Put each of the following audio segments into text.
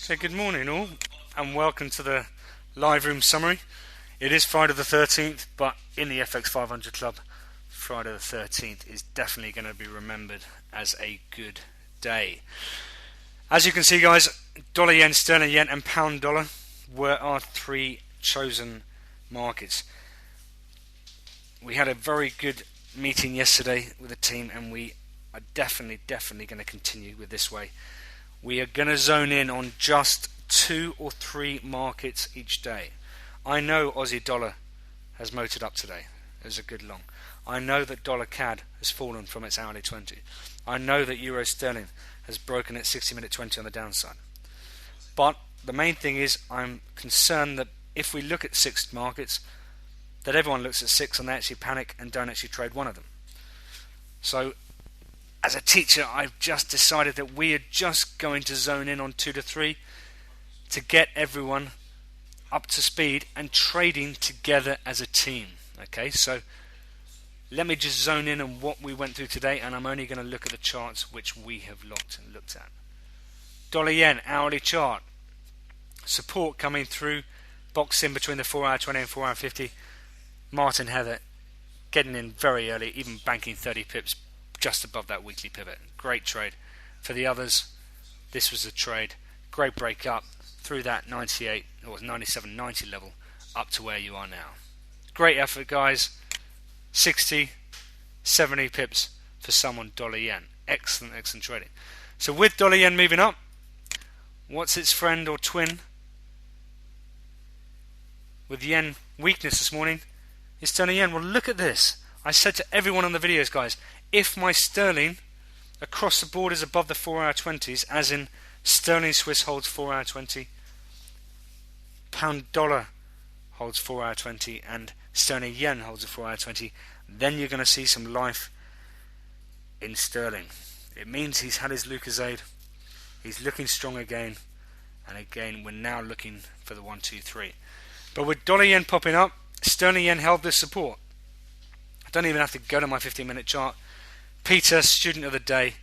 So good morning all, and welcome to the live room summary. It is Friday the 13th, but in the FX 500 Club, Friday the 13th is definitely going to be remembered as a good day. As you can see guys, dollar yen, sterling yen and pound dollar were our three chosen markets. We had a very good meeting yesterday with the team, and we are definitely going to continue with this way. We are going to zone in on just 2 or 3 markets each day. I know Aussie dollar has motored up today. It was a good long. I know that dollar CAD has fallen from its hourly 20. I know that euro sterling has broken its 60-minute 20 on the downside. But the main thing is I'm concerned that if we look at 6 markets, that everyone looks at 6 and they actually panic and don't actually trade one of them. So as a teacher, I've just decided that we are just going to zone in on 2 to 3 to get everyone up to speed and trading together as a team. Okay, so let me just zone in on what we went through today, and I'm only going to look at the charts which we have looked at. Dollar yen hourly chart, support coming through, box in between the 4-hour 20 and 4-hour 50. Martin Heather getting in very early, even banking 30 pips just above that weekly pivot. Great trade. For the others, this was a trade. Great break up through that 98 or 97.90 level up to where you are now. Great effort guys. 60, 70 pips for someone dollar yen. Excellent trading. So with dollar yen moving up, what's its friend or twin with yen weakness this morning? It's sterling yen. Well, look at this. I said to everyone on the videos, guys, if my sterling across the board is above the 4-hour 20s, as in sterling Swiss holds 4-hour 20, pound dollar holds 4-hour 20, and sterling yen holds a 4-hour 20, then you're going to see some life in sterling. It means he's had his Lucozade, he's looking strong again, and again we're now looking for the 1, 2, 3. But with dollar yen popping up, sterling yen held this support. I don't even have to go to my 15-minute chart. Peter, student of the day,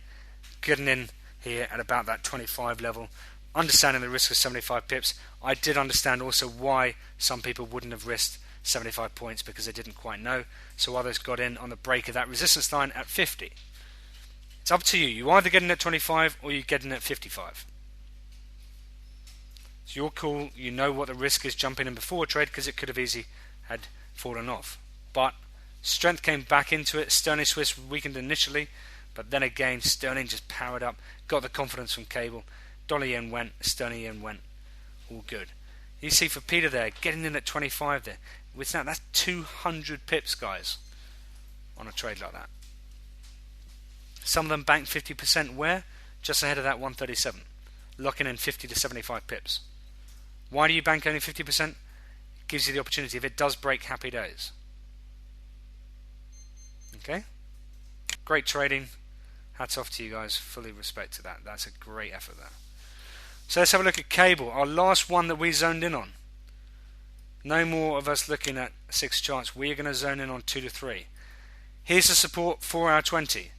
getting in here at about that 25 level, understanding the risk of 75 pips. I did understand also why some people wouldn't have risked 75 points, because they didn't quite know, so others got in on the break of that resistance line at 50. It's up to you. You either get in at 25 or you get in at 55. It's your call. You know what the risk is jumping in before a trade, because it could have easily had fallen off. But strength came back into it. Sterling Swiss weakened initially, but then again sterling just powered up, got the confidence from cable. Dollar yen went, sterling yen went, all good. You see for Peter there, getting in at 25 there. With that, that's 200 pips, guys, on a trade like that. Some of them banked 50% where? Just ahead of that 137, locking in 50 to 75 pips. Why do you bank only 50%? It gives you the opportunity, if it does break, happy days. Okay, great trading. Hats off to you guys. Fully respect to that. That's a great effort there. So let's have a look at cable, our last one that we zoned in on. No more of us looking at 6 charts. We are going to zone in on 2 to 3. Here's the support, 4-hour 20.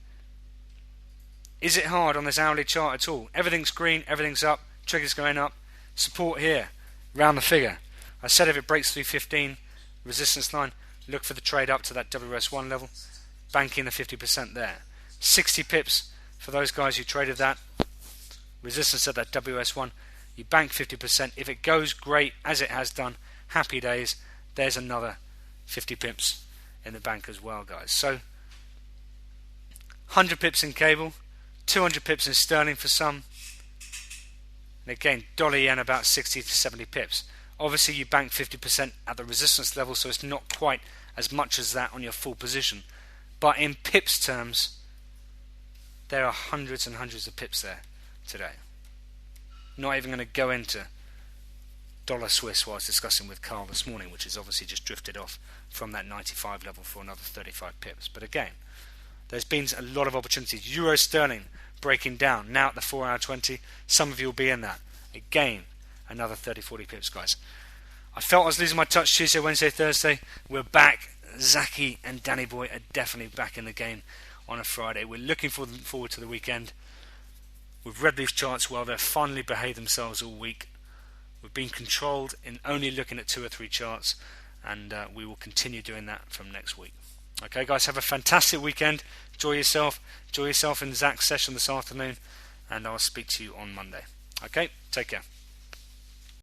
Is it hard on this hourly chart at all? Everything's green, everything's up, triggers going up. Support here, round the figure. I said if it breaks through 15, resistance line, look for the trade up to that WS1 level. Banking the 50% there. 60 pips for those guys who traded that. Resistance at that WS1. You bank 50%. If it goes great, as it has done, happy days. There's another 50 pips in the bank as well, guys. So 100 pips in cable, 200 pips in sterling for some. And again, dollar yen about 60 to 70 pips. Obviously you bank 50% at the resistance level, so it's not quite as much as that on your full position. But in pips terms, there are hundreds and hundreds of pips there today. Not even going to go into dollar Swiss what I was discussing with Carl this morning, which has obviously just drifted off from that 95 level for another 35 pips. But again, there's been a lot of opportunities. Euro sterling breaking down, now at the 4-hour 20. Some of you will be in that. Again, another 30-40 pips, guys. I felt I was losing my touch Tuesday, Wednesday, Thursday. We're back. Zaki and Danny Boy are definitely back in the game on a Friday. We're looking forward to the weekend. We've read these charts well, they've finally behaved themselves all week. We've been controlled in only looking at 2 or 3 charts, and we will continue doing that from next week. Okay, guys, have a fantastic weekend. Enjoy yourself in Zach's session this afternoon, and I'll speak to you on Monday. Okay, take care.